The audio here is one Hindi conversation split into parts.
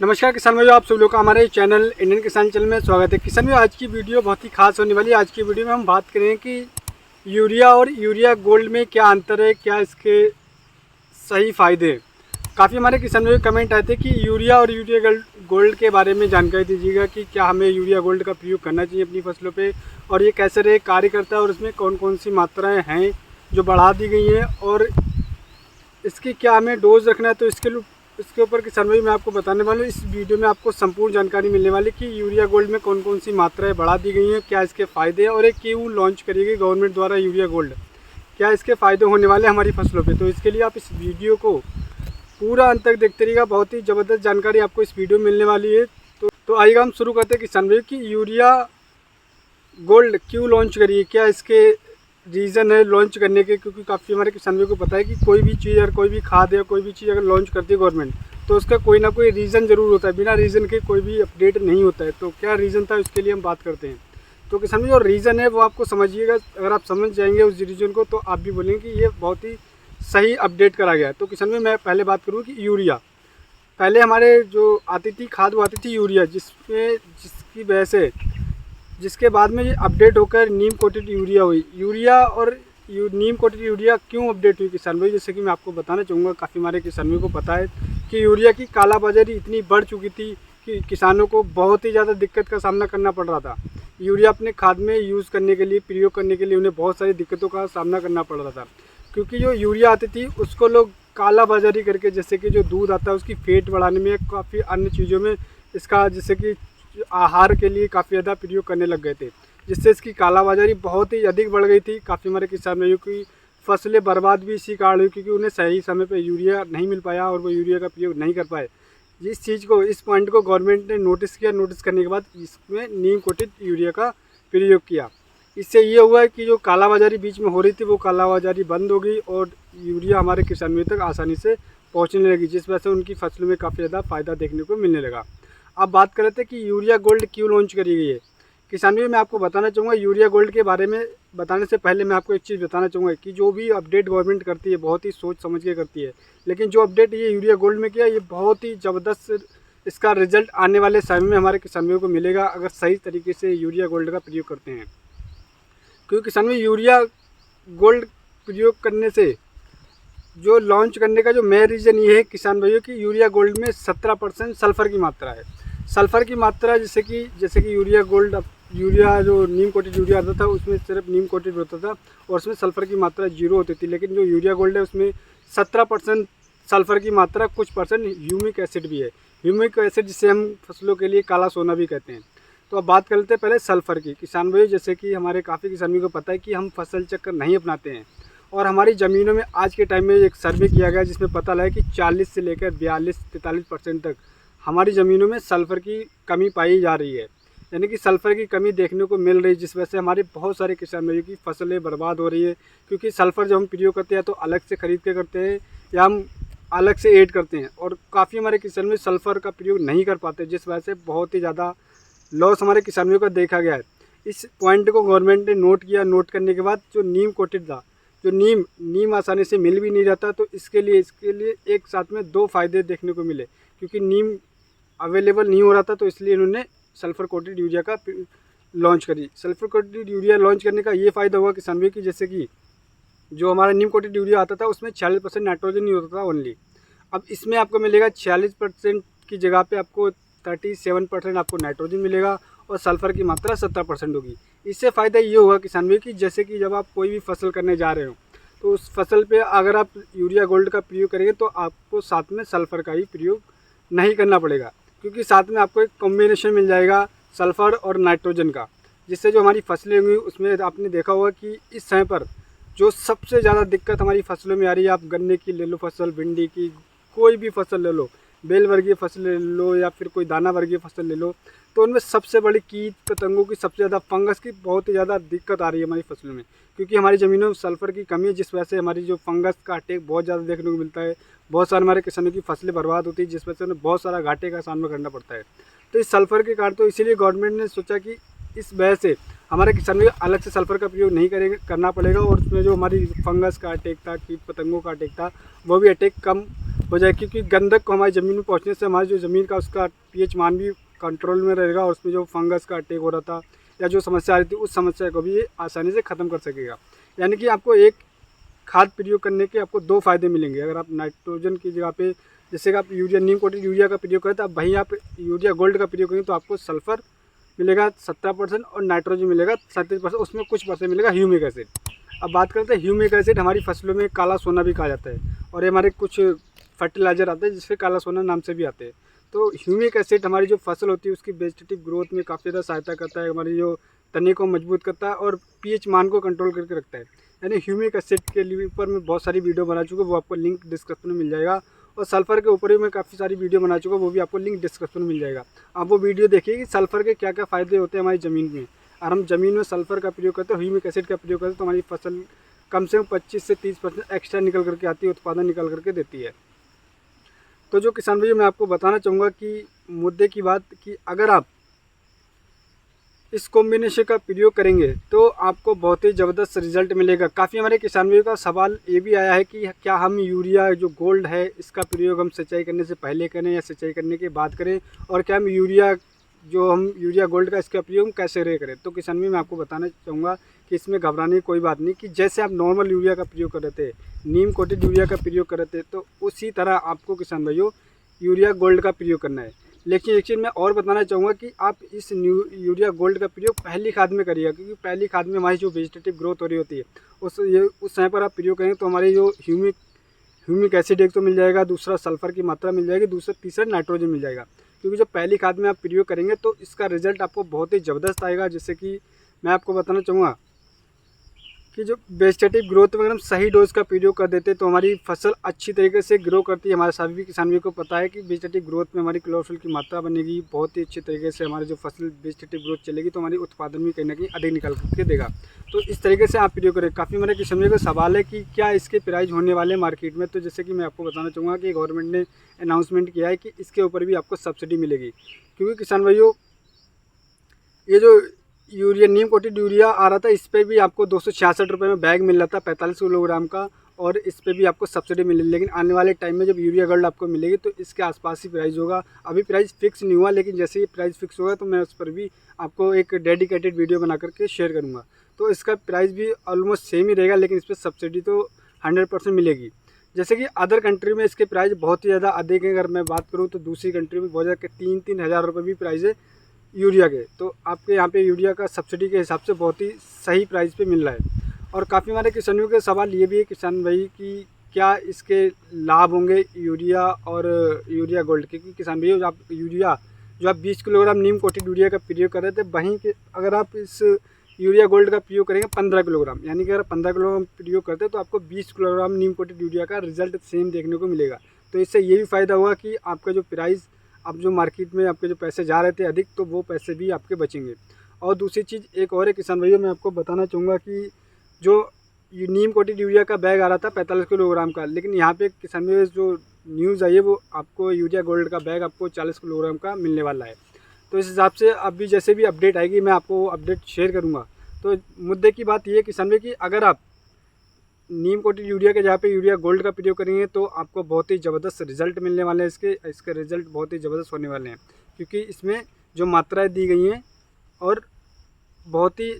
नमस्कार किसान भाइयों, आप सब लोग का हमारे चैनल इंडियन किसान चैनल में स्वागत है। किसान भाइयों, आज की वीडियो बहुत ही खास होने वाली है। आज की वीडियो में हम बात करें कि यूरिया और यूरिया गोल्ड में क्या अंतर है, क्या इसके सही फ़ायदे हैं। काफ़ी हमारे किसान भाइयों कमेंट आए थे कि यूरिया और यूरिया गोल्ड के बारे में जानकारी दीजिएगा कि क्या हमें यूरिया गोल्ड का प्रयोग करना चाहिए अपनी फसलों पर, और ये कैसे रहे कार्य करता है, और उसमें कौन कौन सी मात्राएँ हैं जो बढ़ा दी गई हैं, और इसकी क्या हमें डोज रखना है। तो इसके ऊपर किसान भाई मैं आपको बताने वाला हूँ। इस वीडियो में आपको संपूर्ण जानकारी मिलने वाली कि यूरिया गोल्ड में कौन कौन सी मात्राएं बढ़ा दी गई हैं, क्या इसके फ़ायदे हैं, और ये क्यों लॉन्च करी गई गवर्नमेंट द्वारा यूरिया गोल्ड, क्या इसके फ़ायदे होने वाले हमारी फसलों पे। तो इसके लिए आप इस वीडियो को पूरा अंत तक देखते रहिएगा। बहुत ही ज़बरदस्त जानकारी आपको इस वीडियो में मिलने वाली है। तो आइएगा हम शुरू करते हैं किसान भाई कि यूरिया गोल्ड क्यों लॉन्च करिए, क्या इसके रीज़न है लॉन्च करने के। क्योंकि काफ़ी हमारे किसानों को पता है कि कोई भी चीज़ और कोई भी खाद या कोई भी चीज़ अगर लॉन्च करती है गवर्नमेंट, तो उसका कोई ना कोई रीज़न ज़रूर होता है। बिना रीज़न के कोई भी अपडेट नहीं होता है। तो क्या रीज़न था, इसके लिए हम बात करते हैं। तो किसान जो रीज़न है वो आपको समझिएगा। अगर आप समझ जाएंगे उस रीज़न को, तो आप भी बोलेंगे कि ये बहुत ही सही अपडेट करा गया है। तो किसान मैं पहले बात करूँ कि यूरिया, पहले हमारे जो आती थी खाद वो आती थी यूरिया, जिसकी वजह से जिसके बाद में ये अपडेट होकर नीम कोटेड यूरिया हुई। यूरिया और नीम कोटेड यूरिया क्यों अपडेट हुई किसान भाई, जैसे कि मैं आपको बताना चाहूँगा। काफ़ी हमारे किसानों को पता है कि यूरिया की कालाबाजारी इतनी बढ़ चुकी थी कि किसानों को बहुत ही ज़्यादा दिक्कत का सामना करना पड़ रहा था। यूरिया अपने खाद में यूज़ करने के लिए, प्रयोग करने के लिए उन्हें बहुत सारी दिक्कतों का सामना करना पड़ रहा था। क्योंकि जो यूरिया आती थी उसको लोग कालाबाजारी करके, जैसे कि जो दूध आता है उसकी फेट बढ़ाने में, काफ़ी अन्य चीज़ों में इसका, जैसे कि आहार के लिए काफ़ी ज़्यादा प्रयोग करने लग गए थे, जिससे इसकी कालाबाजारी बहुत ही अधिक बढ़ गई थी। काफ़ी हमारे किसान भाइयों की फसलें बर्बाद भी इसी कारण हुई, क्योंकि उन्हें सही समय पर यूरिया नहीं मिल पाया और वो यूरिया का प्रयोग नहीं कर पाए। इस चीज़ को, इस पॉइंट को गवर्नमेंट ने नोटिस किया। नोटिस करने के बाद इसमें नीम कोटेड यूरिया का प्रयोग किया। इससे ये हुआ है कि जो कालाबाजारी बीच में हो रही थी वो कालाबाजारी बंद हो गई और यूरिया हमारे किसानों तक आसानी से पहुँचने लगी, जिस वजह से उनकी फसलों में काफ़ी ज़्यादा फ़ायदा देखने को मिलने लगा। अब बात कर रहे थे कि यूरिया गोल्ड क्यों लॉन्च करी गई है। किसान भाई मैं आपको बताना चाहूँगा, यूरिया गोल्ड के बारे में बताने से पहले मैं आपको एक चीज़ बताना चाहूँगा कि जो भी अपडेट गवर्नमेंट करती है बहुत ही सोच समझ के करती है। लेकिन जो अपडेट ये यूरिया गोल्ड में किया, ये बहुत ही ज़बरदस्त इसका रिजल्ट आने वाले समय में हमारे किसानों को मिलेगा, अगर सही तरीके से यूरिया गोल्ड का प्रयोग करते हैं। क्योंकि किसान भाई यूरिया गोल्ड प्रयोग करने से, जो लॉन्च करने का जो मेन रीज़न ये है किसान भाइयों की, यूरिया गोल्ड में 17% सल्फ़र की मात्रा है। सल्फ़र की मात्रा जैसे कि यूरिया गोल्ड, यूरिया जो नीम कोटेड यूरिया आता था उसमें सिर्फ नीम कोटेड होता था और उसमें सल्फ़र की मात्रा 0 होती थी। लेकिन जो यूरिया गोल्ड है उसमें 17% सल्फ़र की मात्रा, कुछ परसेंट ह्यूमिक एसिड भी है। ह्यूमिक एसिड जिसे हम फसलों के लिए काला सोना भी कहते हैं। तो अब बात करते हैं पहले सल्फ़र की। किसान भाई जैसे कि हमारे काफ़ी किसानों को पता है कि हम फसल चक्कर नहीं अपनाते हैं, और हमारी ज़मीनों में आज के टाइम में एक सर्वे किया गया जिसमें पता लगा कि 40 से लेकर 42-43% तक हमारी ज़मीनों में सल्फ़र की कमी पाई जा रही है। यानी कि सल्फ़र की कमी देखने को मिल रही है, जिस वजह से हमारे बहुत सारे किसानों की फसलें बर्बाद हो रही है। क्योंकि सल्फ़र जब हम प्रयोग करते हैं तो अलग से ख़रीद के करते हैं या हम अलग से ऐड करते हैं, और काफ़ी हमारे किसान में सल्फ़र का प्रयोग नहीं कर पाते, जिस वजह से बहुत ही ज़्यादा लॉस हमारे किसानों का देखा गया है। इस पॉइंट को गवर्नमेंट ने नोट किया। नोट करने के बाद जो नीम कोटेड था, जो नीम आसानी से मिल भी नहीं जाता, तो इसके लिए एक साथ में 2 फ़ायदे देखने को मिले। क्योंकि नीम अवेलेबल नहीं हो रहा था, तो इसलिए इन्होंने सल्फ़र कोटेड यूरिया का लॉन्च करी। सल्फ़र कोटेड यूरिया लॉन्च करने का ये फ़ायदा हुआ किसान भाई की, जैसे कि जो हमारा नीम कोटेड यूरिया आता था उसमें 46% नाइट्रोजन ही होता था ओनली। अब इसमें आपको मिलेगा 46% की जगह पे आपको 37% आपको नाइट्रोजन मिलेगा और सल्फ़र की मात्रा 70% होगी। इससे फ़ायदा ये होगा किसान भाई कि जैसे कि जब आप कोई भी फसल करने जा रहे हो, तो उस फसल पे अगर आप यूरिया गोल्ड का प्रयोग करेंगे तो आपको साथ में सल्फ़र का ही प्रयोग नहीं करना पड़ेगा, क्योंकि साथ में आपको एक कॉम्बिनेशन मिल जाएगा सल्फ़र और नाइट्रोजन का, जिससे जो हमारी फसलें होंगी उसमें आपने देखा होगा कि इस समय पर जो सबसे ज़्यादा दिक्कत हमारी फसलों में आ रही है, आप गन्ने की ले लो फसल, भिंडी की, कोई भी फसल ले लो, बेल वर्गीय फसल ले लो या फिर कोई दाना वर्गीय फसल ले लो, तो उनमें सबसे बड़ी कीट पतंगों की, सबसे ज़्यादा फंगस की बहुत ही ज़्यादा दिक्कत आ रही है हमारी फसलों में। क्योंकि हमारी ज़मीनों में सल्फ़र की कमी है, जिस वजह से हमारी जो फंगस का अटैक बहुत ज़्यादा देखने को मिलता है। बहुत सारे हमारे किसानों की फसलें बर्बाद होती है, जिस वजह से उन्हें बहुत सारा घाटे का सामना करना पड़ता है। तो इस सल्फ़र के कारण, तो इसीलिए गवर्नमेंट ने सोचा कि इस वजह से हमारे किसानों को अलग से सल्फ़र का प्रयोग नहीं करना पड़ेगा, और उसमें जो हमारी फंगस का अटैक था, कीट पतंगों का अटैक था, वो भी अटैक कम हो जाए, क्योंकि गंधक को हमारी ज़मीन में पहुँचने से हमारी जो ज़मीन का उसका पीएच मान भी कंट्रोल में रहेगा और उसमें जो फंगस का अटैक हो रहा था या जो समस्या आ रही थी उस समस्या को भी ये आसानी से ख़त्म कर सकेगा। यानी कि आपको एक खाद प्रयोग करने के आपको 2 फ़ायदे मिलेंगे। अगर आप नाइट्रोजन की जगह पे जैसे कि आप यूरिया नीम कोटेड यूरिया का प्रयोग करें तो आप वहीं आप यूरिया गोल्ड का प्रयोग करेंगे तो आपको सल्फ़र मिलेगा 17% और नाइट्रोजन मिलेगा 37%, उसमें कुछ परसेंट मिलेगा ह्यूमिक एसिड। अब बात करते हैं ह्यूमिक एसिड, हमारी फसलों में काला सोना भी कहा जाता है और ये हमारे कुछ फर्टिलाइज़र आते हैं जिससे काला सोना नाम से भी आते हैं। तो ह्यूमिक एसिड हमारी जो फसल होती है उसकी वेजिटेटिव ग्रोथ में काफ़ी ज़्यादा सहायता करता है, हमारी जो तने को मजबूत करता है और पीएच मान को कंट्रोल करके रखता है। यानी ह्यूमिक एसिड के लिए ऊपर मैं बहुत सारी वीडियो बना चुका हूँ, वो आपको लिंक डिस्क्रिप्शन में मिल जाएगा। और सल्फ़र के ऊपर भी मैं काफ़ी सारी वीडियो बना चुका हूँ, वो भी आपको लिंक डिस्क्रिप्शन में मिल जाएगा। आप वो वीडियो देखिए कि सल्फ़र के क्या क्या फ़ायदे होते हैं हमारी ज़मीन में। और हम ज़मीन में सल्फ़र का प्रयोग करते हैं, ह्यूमिक एसिड का प्रयोग करते हैं तो हमारी फसल कम से कम 25 से 30% एक्स्ट्रा निकल करके आती है, उत्पादन निकल करके देती है। तो जो किसान भाइयों मैं आपको बताना चाहूँगा कि मुद्दे की बात कि अगर आप इस कॉम्बिनेशन का प्रयोग करेंगे तो आपको बहुत ही ज़बरदस्त रिजल्ट मिलेगा। काफ़ी हमारे किसान भाइयों का सवाल ये भी आया है कि क्या हम यूरिया जो गोल्ड है इसका प्रयोग हम सिंचाई करने से पहले करें या सिंचाई करने के बाद करें, और क्या हम यूरिया गोल्ड का इसका प्रयोग कैसे करें। तो किसान भाई मैं आपको बताना चाहूँगा कि इसमें घबराने की कोई बात नहीं, कि जैसे आप नॉर्मल यूरिया का प्रयोग कर रहे थे, नीम कोटेड यूरिया का प्रयोग कर रहे थे, तो उसी तरह आपको किसान भाइयों यूरिया गोल्ड का प्रयोग करना है। लेकिन एक चीज़ मैं और बताना चाहूँगा कि आप इस यूरिया गोल्ड का प्रयोग पहली खाद में करिएगा, क्योंकि पहली खाद में हमारी जो वेजिटेटिव ग्रोथ हो रही होती है उस समय पर आप प्रयोग करेंगे तो हमारी जो ह्यूमिक एसिड एक तो मिल जाएगा, दूसरा सल्फ़र की मात्रा मिल जाएगी, तीसरा नाइट्रोजन मिल जाएगा। क्योंकि जो पहली खाद में आप प्रयोग करेंगे तो इसका रिजल्ट आपको बहुत ही ज़बरदस्त आएगा। जैसे कि मैं आपको बताना चाहूँगा कि जो वेजिटेटिव ग्रोथ में अगर हम सही डोज का प्रयोग कर देते हैं तो हमारी फसल अच्छी तरीके से ग्रो करती है। हमारे सभी किसानों को पता है कि वेजिटेटिव ग्रोथ में हमारी क्लोरोफिल की मात्रा बनेगी, बहुत ही अच्छी तरीके से हमारी जो फसल वेजिटेटिव ग्रोथ चलेगी तो हमारी उत्पादन भी कहीं ना कहीं अधिक निकल के देगा। तो इस तरीके से आप प्रयोग करें। काफ़ी हमारे किसानों का सवाल है कि क्या इसके प्राइस होने वाले मार्केट में, तो जैसे कि मैं आपको बताना चाहूँगा कि गवर्नमेंट ने अनाउंसमेंट किया है कि इसके ऊपर भी आपको सब्सिडी मिलेगी। क्योंकि किसान भाइयों ये जो यूरिया नीम कोटेड यूरिया आ रहा था इस पर भी आपको 266 रुपये में बैग मिल रहा था 45 किलोग्राम का, और इस पर भी आपको सब्सिडी मिली। लेकिन आने वाले टाइम में जब यूरिया गोल्ड आपको मिलेगी तो इसके आसपास ही प्राइस होगा। अभी प्राइस फिक्स नहीं हुआ, लेकिन जैसे ही प्राइस फिक्स होगा तो मैं उस पर भी आपको एक डेडिकेटेड वीडियो बना करके शेयर करूँगा। तो इसका प्राइस भी ऑलमोस्ट सेम ही रहेगा, लेकिन इस पर सब्सिडी तो 100% मिलेगी। जैसे कि अदर कंट्री में इसके प्राइस बहुत ही ज़्यादा अधिक है। अगर मैं बात करूँ तो दूसरी कंट्री में बहुत ज़्यादा 3-3 हज़ार रुपये भी प्राइस है यूरिया के, तो आपके यहाँ पे यूरिया का सब्सिडी के हिसाब से बहुत ही सही प्राइस पे मिल रहा है। और काफ़ी हमारे किसानों के सवाल ये भी है किसान भाई कि क्या इसके लाभ होंगे यूरिया और यूरिया गोल्ड के, क्योंकि किसान भाई जो आप 20 किलोग्राम नीम कोटेड यूरिया का प्रयोग कर रहे थे, वहीं के अगर आप इस यूरिया गोल्ड का प्रयोग करेंगे 15 किलोग्राम, यानी कि अगर 15 किलोग्राम प्रयोग करते हैं तो आपको 20 किलोग्राम नीम कोटेड यूरिया का रिजल्ट सेम देखने को मिलेगा। तो इससे ये भी फ़ायदा हुआ कि आपका जो प्राइस अब जो मार्केट में आपके जो पैसे जा रहे थे अधिक, तो वो पैसे भी आपके बचेंगे। और दूसरी चीज़ एक और है किसान भाइयों, मैं आपको बताना चाहूँगा कि जो नीम कोटेड यूरिया का बैग आ रहा था 45 किलोग्राम का, लेकिन यहाँ पे किसान भाइयों जो न्यूज़ आई है वो आपको यूरिया गोल्ड का बैग आपको 40 किलोग्राम का मिलने वाला है। तो इस हिसाब से अभी जैसे भी अपडेट आएगी मैं आपको अपडेट शेयर करूँगा। तो मुद्दे की बात ये है किसान भाई कि अगर आप नीम कोटेड यूरिया के जहाँ पे यूरिया गोल्ड का प्रयोग करेंगे तो आपको बहुत ही ज़बरदस्त रिजल्ट मिलने वाले हैं। इसके रिजल्ट बहुत ही ज़बरदस्त होने वाले हैं, क्योंकि इसमें जो मात्राएं दी गई हैं और बहुत ही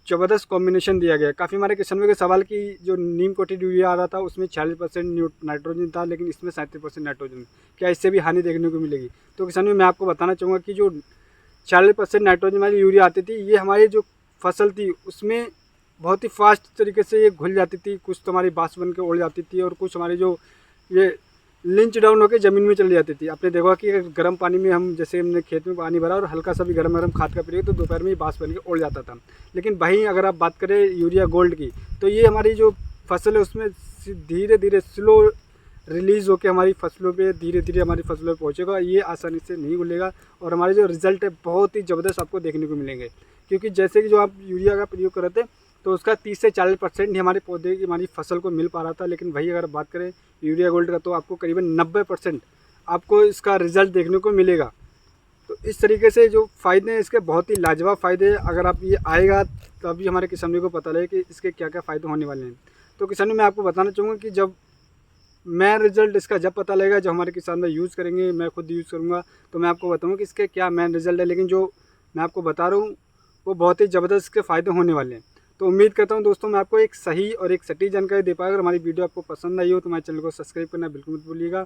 ज़बरदस्त कॉम्बिनेशन दिया गया है। काफ़ी हमारे किसानों के सवाल कि जो नीम कोटेड यूरिया आ रहा था उसमें 40% नाइट्रोजन था, लेकिन इसमें 37% नाइट्रोजन, क्या इससे भी हानि देखने को मिलेगी। तो किसानों मैं आपको बताना चाहूँगा कि जो 40% नाइट्रोजन वाली यूरिया आती थी, ये हमारी जो फसल थी उसमें बहुत ही फास्ट तरीके से ये घुल जाती थी, कुछ तो हमारी बाँस बन के उड़ जाती थी और कुछ हमारी जो ये लिंच डाउन होकर ज़मीन में चली जाती थी। आपने देखा कि गर्म पानी में हम जैसे हमने खेत में पानी भरा और हल्का सा भी गर्म खाद का प्रयोग तो दोपहर में ही बाँस बन के उड़ जाता था। लेकिन वहीं अगर आप बात करें यूरिया गोल्ड की, तो ये हमारी जो फसल है उसमें धीरे धीरे स्लो रिलीज़ होकर हमारी फसलों पे धीरे धीरे हमारी फसलों पे पहुँचेगा। ये आसानी से नहीं घुलेगा और हमारे जो रिज़ल्ट है बहुत ही ज़बरदस्त आपको देखने को मिलेंगे। क्योंकि जैसे कि जो आप यूरिया का प्रयोग कर रहे थे तो उसका 30 से 40% ही हमारे पौधे की हमारी फसल को मिल पा रहा था, लेकिन वही अगर बात करें यूरिया गोल्ड का तो आपको करीबन 90% आपको इसका रिज़ल्ट देखने को मिलेगा। तो इस तरीके से जो फ़ायदे हैं इसके बहुत ही लाजवाब फ़ायदे हैं। अगर आप ये आएगा तो अभी हमारे किसानों को पता लगे कि इसके क्या क्या फ़ायदे होने वाले हैं। तो किसानों मैं आपको बताना चाहूँगा कि जब मेन रिजल्ट इसका जब पता लगेगा जब हमारे किसान भाई यूज़ करेंगे, मैं खुद यूज़ करूँगा तो मैं आपको बताऊँगा कि इसके क्या मेन रिजल्ट है। लेकिन जो मैं आपको बता रहा हूँ वो बहुत ही ज़बरदस्त इसके फ़ायदे होने वाले हैं। तो उम्मीद करता हूँ दोस्तों मैं आपको एक सही और एक सटीक जानकारी दे पाया। अगर हमारी वीडियो आपको पसंद आई हो तो हमारे चैनल को सब्सक्राइब करना बिल्कुल मत भूलिएगा।